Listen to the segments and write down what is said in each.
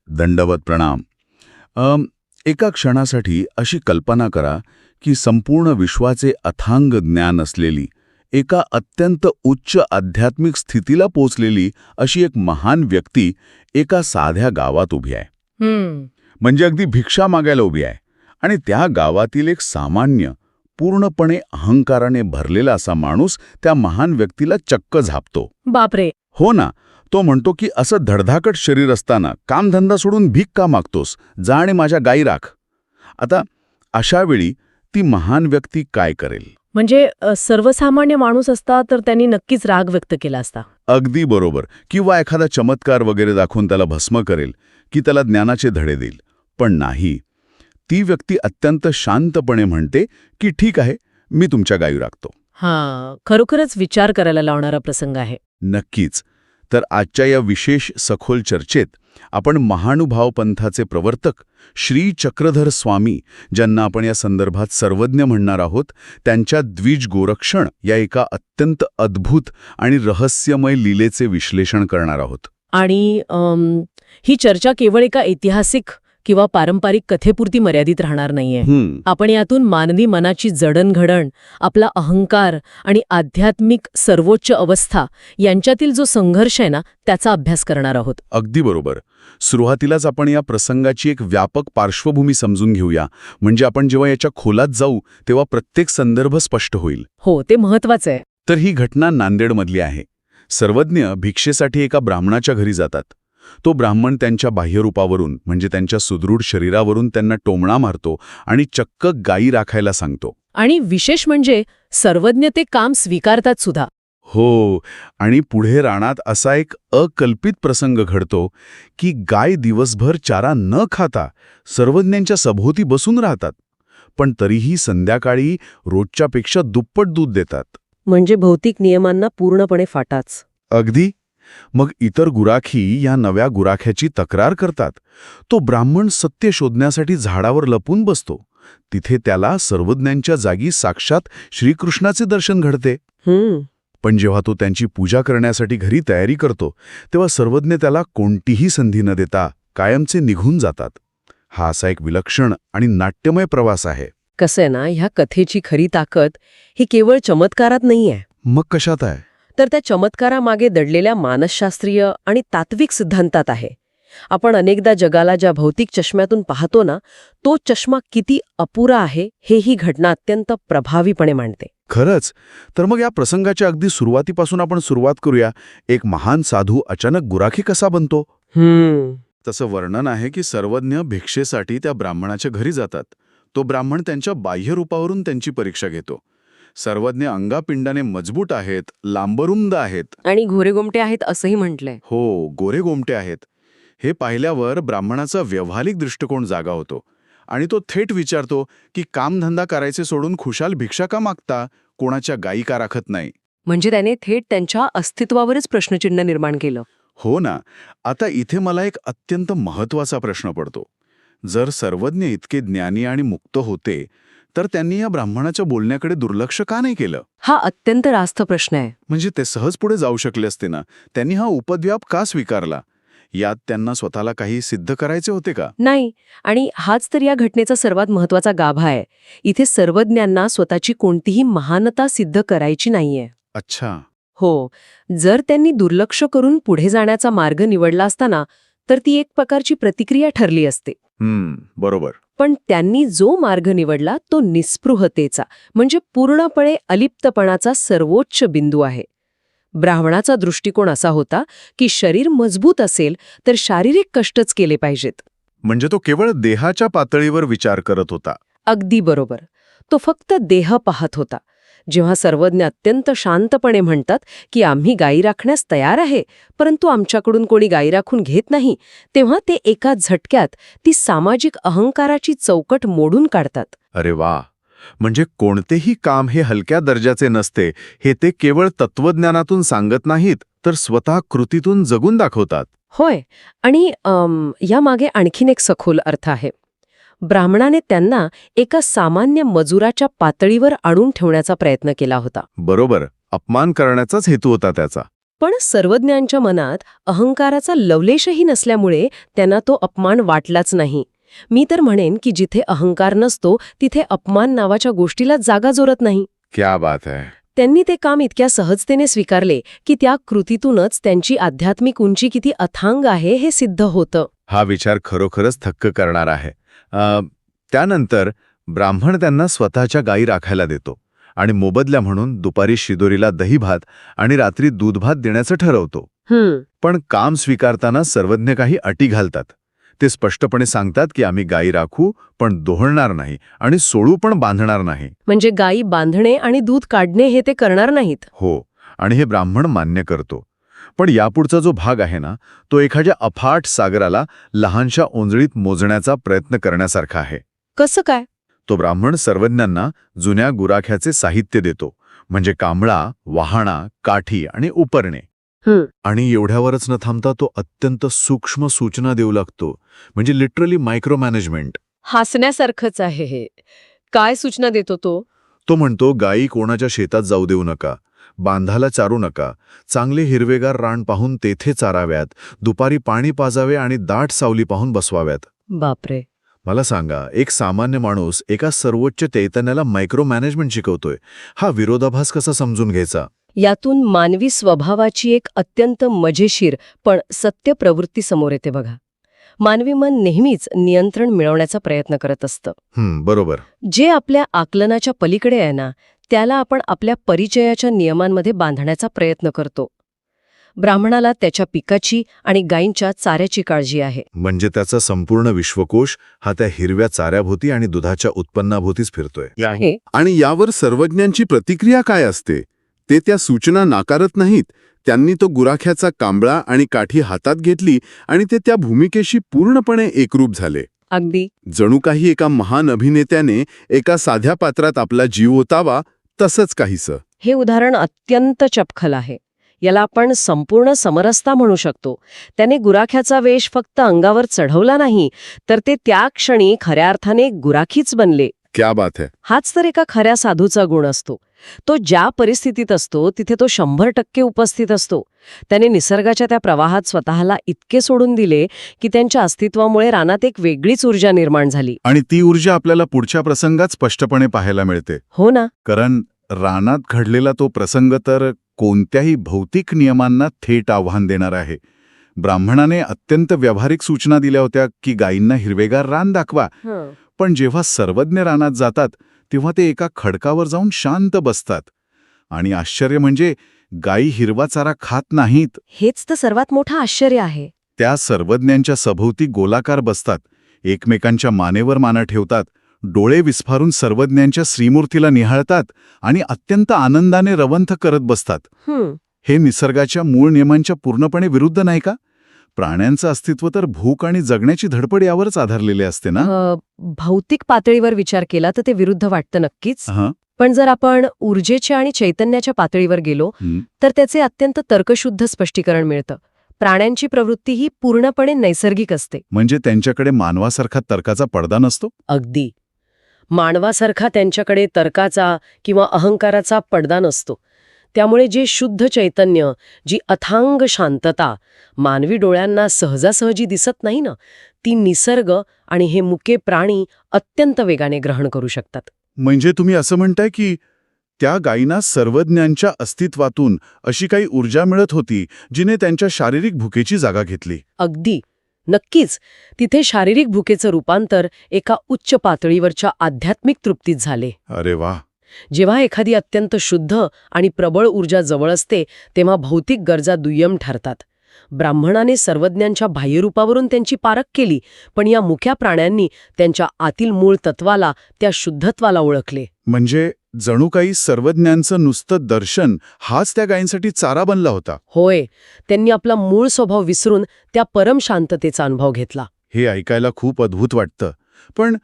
दंडवत प्रणाम. अम, एका क्षणासाठी अशी कल्पना करा की संपूर्ण विश्वाचे अथांग ज्ञान असलेली, एका अत्यंत उच्च आध्यात्मिक स्थितीला पोचलेली अशी एक महान व्यक्ती एका साध्या गावात उभी आहे. म्हणजे अगदी भिक्षा मागायला उभी आहे. आणि त्या गावातील एक सामान्य, पूर्णपणे अहंकाराने भरलेला असा माणूस त्या महान व्यक्तीला चक्क झापतो. बापरे. हो ना. तो म्हणतो की असं धडधाकट शरीर असताना कामधंदा सोडून भीक का मागतोस, जा आणि माझ्या गायी राख. आता अशा वेळी ती महान व्यक्ती काय करेल? म्हणजे सर्वसामान्य माणूस असता तर त्यांनी नक्कीच राग व्यक्त केला असता. अगदी बरोबर. किंवा एखादा चमत्कार वगैरे दाखवून त्याला भस्म करेल, की त्याला ज्ञानाचे धडे देईल. पण नाही. ती व्यक्ती अत्यंत शांतपणे म्हणते की ठीक आहे, मी तुमच्या गायी राखतो. खरोखरच विचार करायला लावणारा प्रसंग आहे. नक्कीच. तर आजच्या या विशेष सखोल चर्चेत आपण महानुभाव पंथाचे प्रवर्तक श्री चक्रधर स्वामी, ज्यांना आपण या संदर्भात सर्वज्ञ म्हणणार आहोत, त्यांच्या द्विज गोरक्षण या एका अत्यंत अद्भुत आणि रहस्यमय लीलेचे विश्लेषण करणार आहोत. आणि ही चर्चा केवळ एका ऐतिहासिक किंवा पारंपरिक कथेपुरती मर्यादित राहणार नाहीये. आपण यातून मानवी मनाची जडणघडण, आपला अहंकार आणि आध्यात्मिक सर्वोच्च अवस्था यांच्यातील जो संघर्ष आहे ना, त्याचा अभ्यास करणार आहोत. अगदी बरोबर. सुरुवातीलाच आपण या प्रसंगाची एक व्यापक पार्श्वभूमी समजून घेऊया. म्हणजे आपण जेव्हा याच्या खोलात जाऊ तेव्हा प्रत्येक संदर्भ स्पष्ट होईल. हो, ते महत्वाचं आहे. तर ही घटना नांदेडमधली आहे. सर्वज्ञ भिक्षेसाठी एका ब्राह्मणाच्या घरी जातात. तो ब्राह्मण त्यांच्या बाह्यरूपावरून, म्हणजे त्यांच्या सुदृढ शरीरावरून त्यांना टोमणा मारतो आणि चक्क गायी राखायला सांगतो. आणि विशेष म्हणजे सर्वज्ञ ते काम स्वीकारतात सुद्धा. हो. आणि पुढे रानात असा एक अकल्पित प्रसंग घडतो की गाय दिवसभर चारा न खाता सर्वज्ञांच्या सभोवती बसून राहतात. पण तरीही संध्याकाळी रोजच्यापेक्षा दुप्पट दूध देतात. म्हणजे भौतिक नियमांना पूर्णपणे फाटाच. अगदी. मग इतर गुराखी या नव्या गुराख्याची तक्रार करतात. तो ब्राह्मण सत्य शोधण्यासाठी झाडावर लपून बसतो. तिथे त्याला सर्वज्ञांच्या जागी साक्षात श्रीकृष्णाचे दर्शन घडते. पण जेव्हा तो त्यांची पूजा करण्यासाठी घरी तयारी करतो तेव्हा सर्वज्ञ त्याला कोणतीही संधी न देता कायमचे निघून जातात. हा असा एक विलक्षण आणि नाट्यमय प्रवास आहे. कसं आहे ना, ह्या कथेची खरी ताकद ही केवळ चमत्कारात नाहीये. मग कशात आहे? तर त्या चमत्कारामागे दडलेल्या मानसशास्त्रीय आणि तात्विक सिद्धांतात आहे. आपण अनेकदा जगाला ज्या भौतिक चष्म्यातून पाहतो ना, तो चष्मा किती अपुरा आहे हे ही घटना अत्यंत प्रभावीपणे मांडते. खरंच. तर मग या प्रसंगाच्या अगदी सुरुवातीपासून आपण सुरुवात करूया. एक महान साधू अचानक गुराखी कसा बनतो? तसं वर्णन आहे की सर्वज्ञ भिक्षेसाठी त्या ब्राह्मणाच्या घरी जातात. तो ब्राह्मण त्यांच्या बाह्यरूपावरून त्यांची परीक्षा घेतो. सर्वज्ञ अंगापिंडाने मजबूत आहेत, लांबरुंद आहेत आणि घोरेगोमटे आहेत असंही म्हटलंय. हो, गोरे गोमटे आहेत. हे पाहिल्यावर ब्राह्मणाचा व्यावहारिक दृष्टिकोन जागा होतो आणि तो थेट विचारतो की कामधंदा करायचे सोडून खुशाल भिक्षा का मागता, कोणाच्या गायी का राखत नाही? म्हणजे त्याने थेट त्यांच्या अस्तित्वावरच प्रश्नचिन्ह निर्माण केलं. हो ना. आता इथे मला एक अत्यंत महत्वाचा प्रश्न पडतो. जर सर्वज्ञ इतके ज्ञानी आणि मुक्त होते तर त्यांनी या ब्राह्मणाच्या बोलण्याकडे दुर्लक्ष का नाही केलं? हा अत्यंत रास्त प्रश्न आहे. म्हणजे ते सहज पुढे जाऊ शकले असते ना. त्यांनी हा उपद्व्याप का स्वीकारला? यात त्यांना स्वतःला काही सिद्ध करायचे होते का? नाही. आणि हाच तर या घटनेचा सर्वात महत्वाचा गाभा आहे. इथे सर्वज्ञांना स्वतःची कोणतीही महानता सिद्ध करायची नाहीये. अच्छा. हो. जर त्यांनी दुर्लक्ष करून पुढे जाण्याचा मार्ग निवडला असताना तर ती एक प्रकारची प्रतिक्रिया ठरली असते. बरोबर. पण त्यांनी जो मार्ग निवडला तो निस्पृहतेचा, म्हणजे पूर्णपणे अलिप्तपणाचा सर्वोच्च बिंदू आहे. ब्राह्मणाचा दृष्टिकोन असा होता की शरीर मजबूत असेल तर शारीरिक कष्टच केले पाहिजेत. म्हणजे तो केवळ देहाच्या पातळीवर विचार करत होता. अगदी बरोबर. तो फक्त देह पाहत होता. जेव्हा सर्वज्ञ अत्यंत शांतपणे म्हणतात की आम्ही गायी राखण्यास तयार आहे, परंतु आमच्याकडून कोणी गायी राखून घेत नाही, तेव्हा ते एका झटक्यात ती सामाजिक अहंकाराची चौकट मोडून काढतात. अरे वा. म्हणजे कोणतेही काम हे हलक्या दर्जाचे नसते हे ते केवळ तत्वज्ञानातून सांगत नाहीत, तर स्वतः कृतीतून जगून दाखवतात. होय. आणि यामागे आणखीन एक सखोल अर्थ आहे. ब्राह्मणाने त्यांना एका सामान्य मजुराच्या पातळीवर आणून ठेवण्याचा प्रयत्न केला होता. बरोबर. अपमान करण्याचाच हेतू होता त्याचा. पण सर्वज्ञांच्या मनात अहंकाराचा लवलेशही नसल्यामुळे त्यांना तो अपमान वाटलाच नाही. मी तर म्हणेन की जिथे अहंकार नसतो तिथे अपमान नावाच्या गोष्टीला जागा जोरत नाही. क्या बात आहे. त्यांनी ते काम इतक्या सहजतेने स्वीकारले की त्या कृतीतूनच त्यांची आध्यात्मिक उंची किती अथांग आहे हे सिद्ध होतं. हा विचार खरोखरच थक्क करणार आहे. त्यानंतर ब्राह्मण त्यांना स्वतःच्या गायी राखायला देतो आणि मोबदल्या म्हणून दुपारी शिदोरीला दहीभात आणि रात्री दूधभात देण्याचं ठरवतो. पण काम स्वीकारताना सर्वज्ञ काही अटी घालतात. ते स्पष्टपणे सांगतात की आम्ही गायी राखू पण दोहळणार नाही आणि सोडू पण बांधणार नाही. म्हणजे गायी बांधणे आणि दूध काढणे हे ते करणार नाहीत. हो, आणि हे ब्राह्मण मान्य करतो. पण यापुढचा जो भाग आहे ना, तो एखाद्या अफाट सागराला लहानशा ओंजळीत मोजण्याचा प्रयत्न करण्यासारखा आहे. कसं काय? तो ब्राह्मण सर्वज्ञांना जुन्या गुराख्याचे साहित्य देतो, म्हणजे कांबळा, वाहाणा, काठी आणि उपरणे. आणि एवढ्यावरच न थांबता तो अत्यंत सूक्ष्म सूचना देऊ लागतो, म्हणजे लिटरली मायक्रो मॅनेजमेंट. हसण्यासारखंच आहे हे. काय सूचना देतो तो? तो म्हणतो गायी कोणाच्या शेतात जाऊ देऊ नका, बांधाला चारू नका, चांगले हिरवेगार रान पाहून तेथे चाराव्यात, दुपारी पाणी पाजावे आणि दाट सावली पाहून बसवाव्यात. बापरे. मला सांगा, एक सामान्य माणूस एका सर्वोच्च चैतन्याला मायक्रो मॅनेजमेंट शिकवतोय. हा विरोधाभास कसा समजून घ्यायचा? यातून मानवी स्वभावाची एक अत्यंत मजेशीर पण सत्य प्रवृत्ती समोर येते बघा. मानवी मन नेहमीच नियंत्रण मिळवण्याचा प्रयत्न करत असतं. बरोबर. जे आपल्या आकलनाच्या पलीकडे आहे ना, त्याला आपण आपल्या परिचयाच्या नियमांमध्ये बांधण्याचा प्रयत्न करतो. ब्राह्मणाला त्याच्या पिकाची आणि गायींच्या चाऱ्याची काळजी आहे. म्हणजे त्याचा संपूर्ण विश्वकोश हा त्या हिरव्या चाऱ्याभोवती आणि दुधाच्या उत्पन्नाभोवतीच फिरतोय. आणि यावर सर्वज्ञांची प्रतिक्रिया काय असते? ते त्या सूचना नाकारत नाहीत. त्यांनी तो गुराख्याचा कांबळा आणि काठी हातात घेतली आणि ते त्या भूमिकेशी पूर्णपणे एकरूप झाले. अगदी जणू काही एका महान अभिनेत्याने एका साध्या पात्रात आपला जीव ओतावा, तसंच काहीसं. हे उदाहरण अत्यंत चपखल आहे. याला आपण संपूर्ण समरसता म्हणू शकतो. त्याने गुराख्याचा वेश फक्त अंगावर चढवला नाही, तर ते त्या क्षणी खऱ्या अर्थाने गुराखीच बनले. क्या बात है. हाच तर एका खऱ्या साधूचा गुण असतो. तो ज्या परिस्थितीत असतो तिथे तो 100% उपस्थित असतो. त्याने निसर्गाच्या त्या प्रवाहात स्वतःला इतके सोडून दिले की त्यांच्या अस्तित्वामुळे रानात एक वेगळीच ऊर्जा निर्माण झाली. आणि ती ऊर्जा आपल्याला पुढच्या प्रसंगात स्पष्टपणे पाहायला मिळते. हो ना. कारण रानात घडलेला तो प्रसंग तर कोणत्याही भौतिक नियमांना थेट आव्हान देणार आहे. ब्राह्मणाने अत्यंत व्यावहारिक सूचना दिल्या होत्या की गायींना हिरवेगार रान दाखवा. पण जेव्हा सर्वज्ञ रानात जातात तेव्हा ते एका खडकावर जाऊन शांत बसतात. आणि आश्चर्य म्हणजे गायी हिरवा चारा खात नाहीत. हेच तर सर्वात मोठं आश्चर्य आहे. त्या सर्वज्ञांच्या सभोवती गोलाकार बसतात, एकमेकांच्या मानेवर माना ठेवतात, डोळे विस्फारून सर्वज्ञांच्या श्रीमूर्तीला निहाळतात आणि अत्यंत आनंदाने रवंथ करत बसतात. हे निसर्गाच्या मूळ नियमांच्या पूर्णपणे विरुद्ध नाही का? प्राण्यांचं अस्तित्व तर भूक आणि जगण्याची धडपड यावरच आधारलेले असते ना. भौतिक पातळीवर विचार केला तर ते विरुद्ध वाटतं नक्कीच. पण जर आपण ऊर्जेच्या आणि चैतन्याच्या पातळीवर गेलो तर त्याचे अत्यंत तर्कशुद्ध स्पष्टीकरण मिळतं. प्राण्यांची प्रवृत्ती ही पूर्णपणे नैसर्गिक असते. म्हणजे त्यांच्याकडे मानवासारखा तर्काचा पडदा नसतो. अगदी. मानवासारखा त्यांच्याकडे तर्काचा किंवा अहंकाराचा पडदा नसतो. त्यामुळे जे शुद्ध चैतन्य, जी अथांग शांतता मानवी डोळ्यांना सहजासहजी दिसत नाही ना, ती निसर्ग आणि हे मुके प्राणी अत्यंत वेगाने ग्रहण करू शकतात. म्हणजे तुम्ही असं म्हणताय की त्या गायींना सर्वज्ञांच्या अस्तित्वातून अशी काही ऊर्जा मिळत होती जिने त्यांच्या शारीरिक भुकेची जागा घेतली. अगदी. नक्कीच. तिथे शारीरिक भुकेचं रूपांतर एका उच्च पातळीवरच्या आध्यात्मिक तृप्तीत झाले. अरे वा. जेव्हा एखादी अत्यंत शुद्ध आणि प्रबळ ऊर्जा जवळ असते तेव्हा भौतिक गरजा दुय्यम ठरतात. ब्राह्मणाने सर्वज्ञांच्या बाह्यरूपावरून त्यांची पारख केली, पण या मुख्या प्राण्यांनी त्यांच्या आतील मूळ तत्वाला, त्या शुद्धत्वाला ओळखले. म्हणजे जणू काही सर्वज्ञांचं नुसतं दर्शन हाच त्या गायींसाठी चारा बनला होता. होय. त्यांनी आपला मूळ स्वभाव विसरून त्या परम शांततेचा अनुभव घेतला. हे ऐकायला खूप अद्भुत वाटतं. पण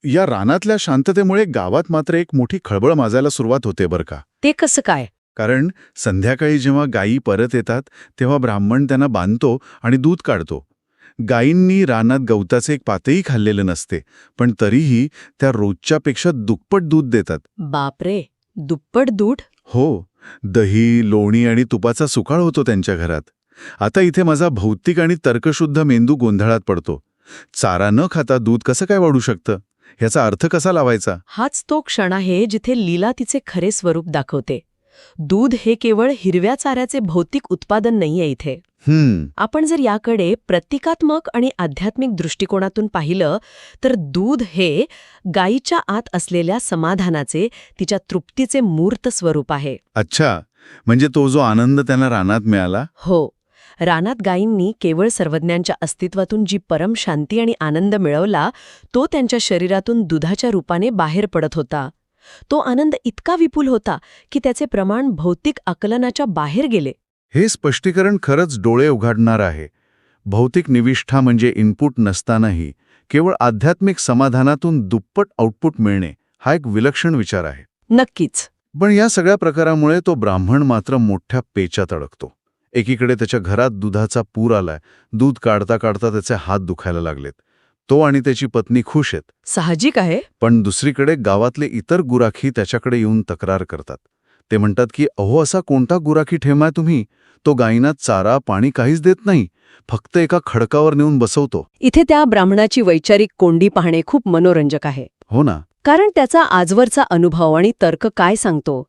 या रानातल्या शांततेमुळे गावात मात्र एक मोठी खळबळ माजायला सुरुवात होते बरं का. ते कसं काय? कारण संध्याकाळी जेव्हा गायी परत येतात तेव्हा ब्राह्मण त्यांना बांधतो आणि दूध काढतो. गायींनी रानात गवताचे एक पातही खाल्लेलं नसते, पण तरीही त्या रोजच्यापेक्षा दुप्पट दूध देतात. बापरे, दुप्पट दूध? हो. दही, लोणी आणि तुपाचा सुकाळ होतो त्यांच्या घरात. आता इथे माझा भौतिक आणि तर्कशुद्ध मेंदू गोंधळात पडतो. चारा न खाता दूध कसं काय वाढू शकतं? ह्याचा अर्थ कसा लावायचा? हाच तो क्षण आहे जिथे लीला तिचे खरे स्वरूप दाखवते. दूध हे केवळ हिरव्या चाऱ्याचे भौतिक उत्पादन नाहीये इथे. आपण जर याकडे प्रतिकात्मक आणि आध्यात्मिक दृष्टिकोनातून पाहिलं तर दूध हे गायीच्या आत असलेल्या समाधानाचे, तिच्या तृप्तीचे मूर्त स्वरूप आहे. अच्छा, म्हणजे तो जो आनंद त्यांना रानात मिळाला. हो, रानात गायींनी केवळ सर्वज्ञांच्या अस्तित्वातून जी परम शांती आणि आनंद मिळवला, तो त्यांच्या शरीरातून दुधाच्या रूपाने बाहेर पडत होता. तो आनंद इतका विपुल होता की त्याचे प्रमाण भौतिक आकलनाच्या बाहेर गेले. हे स्पष्टीकरण खरंच डोळे उघडणार आहे. भौतिक निविष्ठा म्हणजे इनपुट नसतानाही केवळ आध्यात्मिक समाधानातून दुप्पट आउटपुट मिळणे, हा एक विलक्षण विचार आहे. नक्कीच. पण या सगळ्या प्रकारामुळे तो ब्राह्मण मात्र मोठ्या पेचात अडकतो. एकीकडे त्याच्या घरात दुधाचा पूर आलाय, दूध काढता काढता त्याचे हात दुखायला लागलेत. तो आणि त्याची पत्नी खुश आहेत. साहजिक आहे. पण दुसरीकडे गावातले इतर गुराखी त्याच्याकडे येऊन तक्रार करतात. ते म्हणतात की अहो, असा कोणता गुराखी ठेमाय तुम्ही? तो गायींना चारा पाणी काहीच देत नाही, फक्त एका खडकावर नेऊन बसवतो. इथे त्या ब्राह्मणाची वैचारिक कोंडी पाहणे खूप मनोरंजक आहे. हो ना. कारण त्याचा आजवरचा अनुभव आणि तर्क काय सांगतो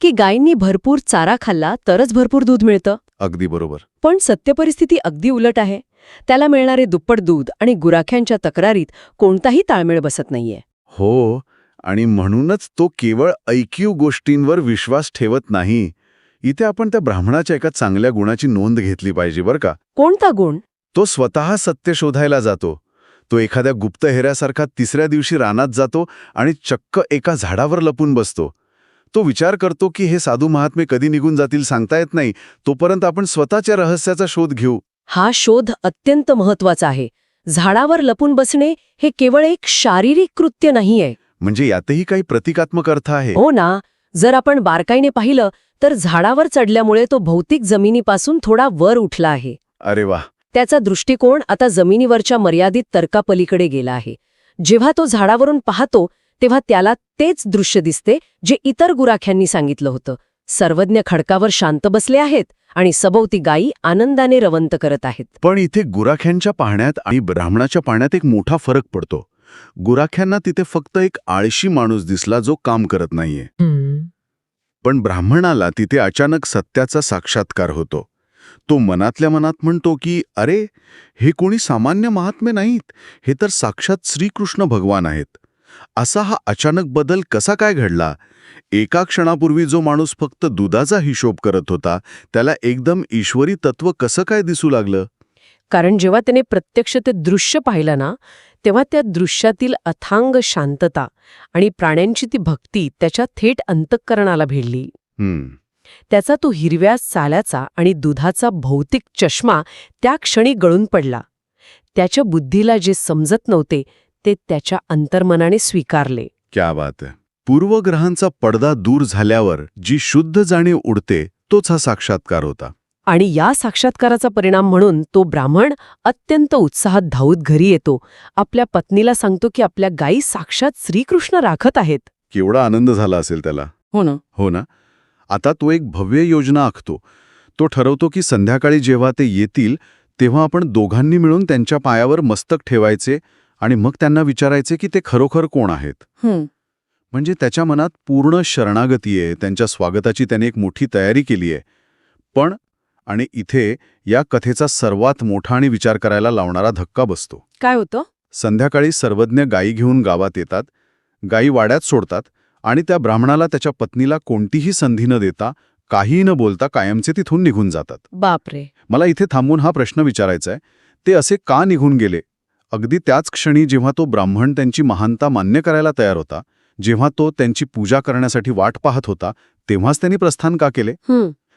की गायींनी भरपूर चारा खाल्ला तरच भरपूर दूध मिळतं. अगदी बरोबर. पण सत्य परिस्थिती अगदी उलट आहे. त्याला मिळणारे दुप्पट दूध आणि गुराख्यांच्या तक्रारीत कोणताही ताळमेळ बसत नाहीये. हो, आणि म्हणूनच तो केवळ ऐकीव गोष्टींवर विश्वास ठेवत नाही. इथे आपण त्या ब्राह्मणाच्या एका चांगल्या गुणाची नोंद घेतली पाहिजे बरं का. कोणता गुण? तो स्वतः सत्य शोधायला जातो. तो एखाद्या गुप्तहेऱ्यासारखा तिसऱ्या दिवशी रानात जातो आणि चक्क एका झाडावर लपून बसतो. तो विचार करतो की हे साधू महात्मे कधी निघून जातील सांगता येत नाही, तोपर्यंत आपण स्वतःच्या रहस्याचा शोध घेऊ. हा शोध अत्यंत महत्वाचा आहे. झाडावर लपून बसणे हे केवळ एक शारीरिक कृत्य नाहीये. म्हणजे यातही काही प्रतिकात्मक अर्थ आहे. हो ना. जर आपण बारकाईने पाहिलं तर झाडावर चढल्यामुळे तो भौतिक जमिनीपासून थोडा वर उठला आहे. अरे वा. त्याचा दृष्टिकोन आता जमिनीवरच्या मर्यादित तर्कापलीकडे गेला आहे. जेव्हा तो झाडावरून पाहतो तेव्हा त्याला तेच दृश्य दिसते जे इतर गुराख्यांनी सांगितलं होतं. सर्वज्ञ खडकावर शांत बसले आहेत आणि सभोवती गायी आनंदाने रवंत करत आहेत. पण इथे गुराख्यांच्या पाहण्यात आणि ब्राह्मणाच्या पाहण्यात एक मोठा फरक पडतो. गुराख्यांना तिथे फक्त एक आळशी माणूस दिसला जो काम करत नाहीये. पण ब्राह्मणाला तिथे अचानक सत्याचा साक्षात्कार होतो. तो मनातल्या मनात म्हणतो की अरे, हे कोणी सामान्य महात्मे नाहीत, हे तर साक्षात श्रीकृष्ण भगवान आहेत. असा हा अचानक बदल कसा काय घडला? एका क्षणापूर्वी जो माणूस फक्त दुधाचा हिशोब करत होता, त्याला एकदम ईश्वरी तत्व कसं काय दिसू लागलं? कारण जेव्हा त्याने प्रत्यक्ष ते दृश्य पाहिलं ना, तेव्हा त्या दृश्यातील अथांग शांतता आणि प्राण्यांची ती भक्ती त्याच्या थेट अंतःकरणाला भिडली. त्याचा तो हिरव्या साल्याचा आणि दुधाचा भौतिक चष्मा त्या क्षणी गळून पडला. त्याच्या बुद्धीला जे समजत नव्हते ते त्याच्या अंतर्मनाने स्वीकारले. क्या बात आहे. पूर्वग्रहांचा पडदा दूर झाल्यावर जी शुद्ध जाणीव उडते, तोच हा साक्षात्कार होता. आणि या साक्षात्काराचा परिणाम म्हणून तो ब्राह्मण अत्यंत उत्साहात धावत घरी येतो. आपल्या पत्नीला सांगतो की आपल्या गायी साक्षात श्रीकृष्ण राखत आहेत. केवढा आनंद झाला असेल त्याला. हो ना. आता तो एक भव्य योजना आखतो. तो ठरवतो की संध्याकाळी जेव्हा ते येतील तेव्हा आपण दोघांनी मिळून त्यांच्या पायावर मस्तक ठेवायचे आणि मग त्यांना विचारायचे की ते खरोखर कोण आहेत. म्हणजे त्याच्या मनात पूर्ण शरणागती आहे. त्यांच्या स्वागताची त्याने एक मोठी तयारी केली आहे. पण आणि इथे या कथेचा सर्वात मोठा आणि विचार करायला लावणारा धक्का बसतो. काय होतं? संध्याकाळी सर्वज्ञ गायी घेऊन गावात येतात. गायी वाड्यात सोडतात आणि त्या ब्राह्मणाला त्याच्या पत्नीला कोणतीही संधी न देता, काहीही न बोलता कायमचे तिथून निघून जातात. बापरे. मला इथे थांबून हा प्रश्न विचारायचा आहे, ते असे का निघून गेले? अगदी त्याच क्षणी जेव्हा तो ब्राह्मण त्यांची महानता मान्य करायला तयार होता, जेव्हा तो त्यांची पूजा करण्यासाठी वाट पाहत होता, तेव्हाच त्यांनी प्रस्थान का केले?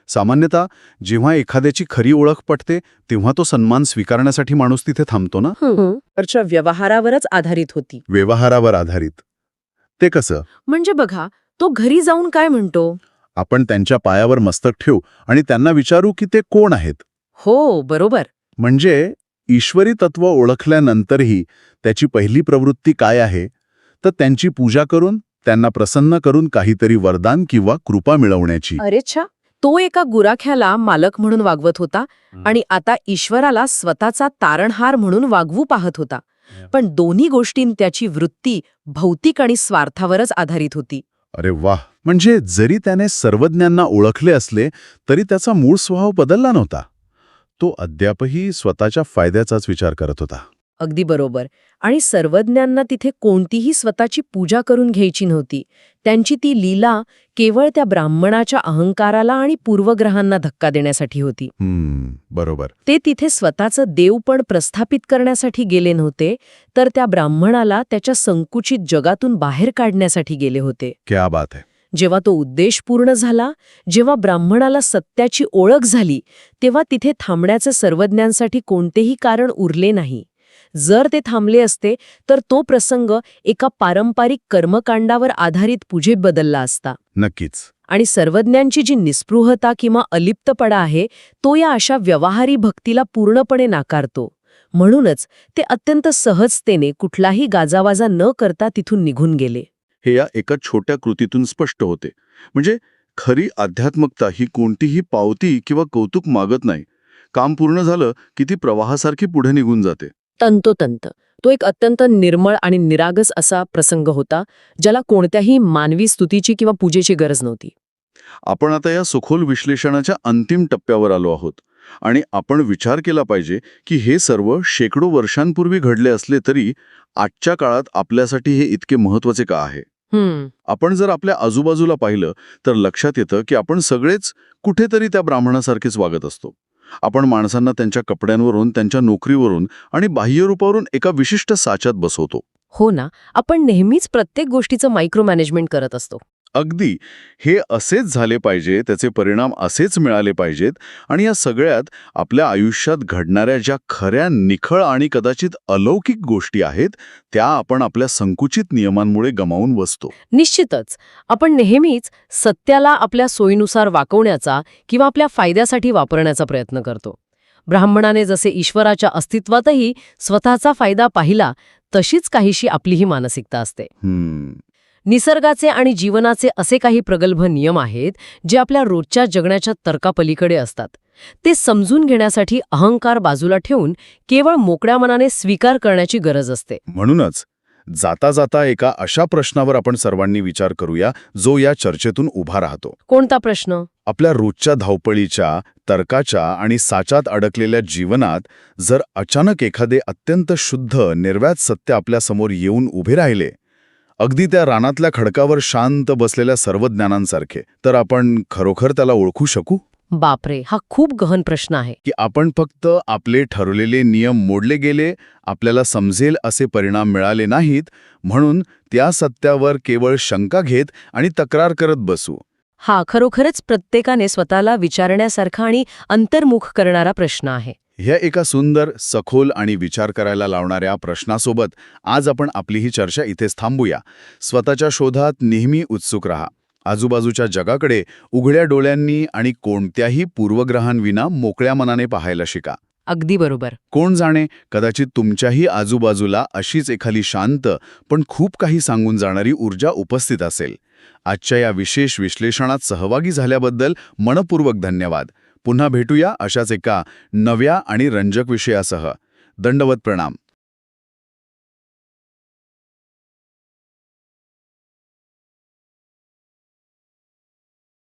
सामान्यतः जेव्हा एखाद्याची खरी ओळख पटते तेव्हा तो सन्मान स्वीकारण्यासाठी माणूस तिथे थांबतो ना. त्याच्या व्यवहारावरच आधारित होती. व्यवहारावर आधारित. ते कसं? म्हणजे बघा, तो घरी जाऊन काय म्हणतो? आपण त्यांच्या पायावर मस्तक ठेवू आणि त्यांना विचारू की ते कोण आहेत. हो, बरोबर. म्हणजे ईश्वरी तत्व ओळखल्यानंतरही त्याची पहिली प्रवृत्ती काय आहे? तर त्यांची पूजा करून त्यांना प्रसन्न करून काहीतरी वरदान किंवा कृपा मिळवण्याची. अरे छा, तो एका गुराख्याला मालक म्हणून वागवत होता आणि आता ईश्वराला स्वतःचा तारणहार म्हणून वागवू पाहत होता. पण दोन्ही गोष्टीं त्याची वृत्ती भौतिक आणि स्वार्थावरच आधारित होती. अरे वाह, म्हणजे जरी त्याने सर्वज्ञांना ओळखले असले तरी त्याचा मूळ स्वभाव बदलला नव्हता. तो अद्यापही स्वतःच्या फायद्याचाच विचार करत होता. अगदी बरोबर. आणि सर्वज्ञांना तिथे कोणतीही स्वतःची पूजा करून घ्यायची नव्हती. त्यांची ती लीला केवळ त्या ब्राह्मणाच्या अहंकाराला आणि पूर्वग्रहांना धक्का देण्यासाठी होती. बरोबर. ते तिथे स्वतःचं देवपण प्रस्थापित करण्यासाठी गेले नव्हते, तर त्या ब्राह्मणाला त्याच्या संकुचित जगातून बाहेर काढण्यासाठी गेले होते. क्या बात है. जेव्हा तो उद्देश पूर्ण झाला, जेव्हा ब्राह्मणाला सत्याची ओळख झाली, तेव्हा तिथे थांबण्याचे सर्वज्ञांसाठी कोणतेही कारण उरले नाही. जर ते थांबले असते तर तो प्रसंग एका पारंपरिक कर्मकांडावर आधारित पूजेत बदलला असता. नक्कीच. आणि सर्वज्ञांची जी निस्पृहता किंवा अलिप्तपणा आहे तो या अशा व्यवहारी भक्तीला पूर्णपणे नाकारतो. म्हणूनच ते अत्यंत सहजतेने कुठलाही गाजावाजा न करता तिथून निघून गेले. हे या एका छोट्या कृतीतून स्पष्ट होते. म्हणजे खरी आध्यात्मकता ही कोणतीही पावती किंवा कौतुक मागत नाही. काम पूर्ण झालं की ती प्रवाहासारखी पुढे निघून जाते. तंतोतंत. तो एक अत्यंत निर्मळ आणि निरागस असा प्रसंग होता, ज्याला कोणत्याही मानवी स्तुतीची किंवा पूजेची गरज नव्हती. आपण आता या सखोल विश्लेषणाच्या अंतिम टप्प्यावर आलो आहोत आणि आपण विचार केला पाहिजे की हे सर्व शेकडो वर्षांपूर्वी घडले असले तरी आजच्या काळात आपल्यासाठी हे इतके महत्त्वाचे का आहे. आपण जर आपल्या आजूबाजूला पाहिलं तर लक्षात येतं की आपण सगळेच कुठेतरी त्या ब्राह्मणासारखेच वागत असतो. आपण माणसांना त्यांच्या कपड्यांवरून, त्यांच्या नोकरीवरून आणि बाह्यरूपावरून एका विशिष्ट साच्यात बसवतो. हो ना, आपण नेहमीच प्रत्येक गोष्टीचं मायक्रो मॅनेजमेंट करत असतो. अगदी. हे असेच झाले पाहिजे, त्याचे परिणाम असेच मिळाले पाहिजेत आणि या सगळ्यात आपल्या आयुष्यात घडणाऱ्या ज्या खऱ्या, निखळ आणि कदाचित अलौकिक गोष्टी आहेत त्या आपण आपल्या संकुचित नियमांमुळे गमावून बसतो. निश्चितच. आपण नेहमीच सत्याला आपल्या सोयीनुसार वाकवण्याचा किंवा आपल्या फायद्यासाठी वापरण्याचा प्रयत्न करतो. ब्राह्मणाने जसे ईश्वराच्या अस्तित्वातही स्वतःचा फायदा पाहिला, तशीच काहीशी आपली ही मानसिकता असते. निसर्गाचे आणि जीवनाचे असे काही प्रगल्भ नियम आहेत जे आपल्या रोजच्या जगण्याच्या तर्कापलीकडे असतात. ते समजून घेण्यासाठी अहंकार बाजूला ठेवून केवळ मोकळ्या मनाने स्वीकार करण्याची गरज असते. म्हणूनच जाता जाता एका अशा प्रश्नावर आपण सर्वांनी विचार करूया जो या चर्चेतून उभा राहतो. कोणता प्रश्न? आपल्या रोजच्या धावपळीच्या, तर्काच्या आणि साच्यात अडकलेल्या जीवनात जर अचानक एखादे अत्यंत शुद्ध, निर्व्याज सत्य आपल्यासमोर येऊन उभे राहिले, अगदी त्या रानातल्या खडकावर शांत बसलेल्या सर्वज्ञानांसारखे, तर आपण खरोखर त्याला ओळखू शकू? बापरे, हा खूप गहन प्रश्न आहे. की आपण फक्त आपले ठरवलेले नियम मोडले गेले, आपल्याला समजेल असे परिणाम मिळाले नाहीत, म्हणून त्या सत्यावर केवळ शंका घेत आणि तक्रार करत बसू? हा खरोखरच प्रत्येकाने स्वतःला विचारण्यासारखा आणि अंतर्मुख करणारा प्रश्न आहे. ह्या एका सुंदर, सखोल आणि विचार करायला लावणाऱ्या प्रश्नासोबत आज आपण आपली ही चर्चा इथेच थांबूया. स्वतःच्या शोधात नेहमी उत्सुक रहा. आजूबाजूच्या जगाकडे उघड्या डोळ्यांनी आणि कोणत्याही पूर्वग्रहांविना मोकळ्या मनाने पाहायला शिका. अगदी बरोबर. कोण जाणे, कदाचित तुमच्याही आजूबाजूला अशीच एखादी शांत पण खूप काही सांगून जाणारी ऊर्जा उपस्थित असेल. आजच्या या विशेष विश्लेषणात सहभागी झाल्याबद्दल मनपूर्वक धन्यवाद. पुन्हा भेटूया अशाच एका नव्या आणि रंजक विषयासह. दंडवत प्रणाम.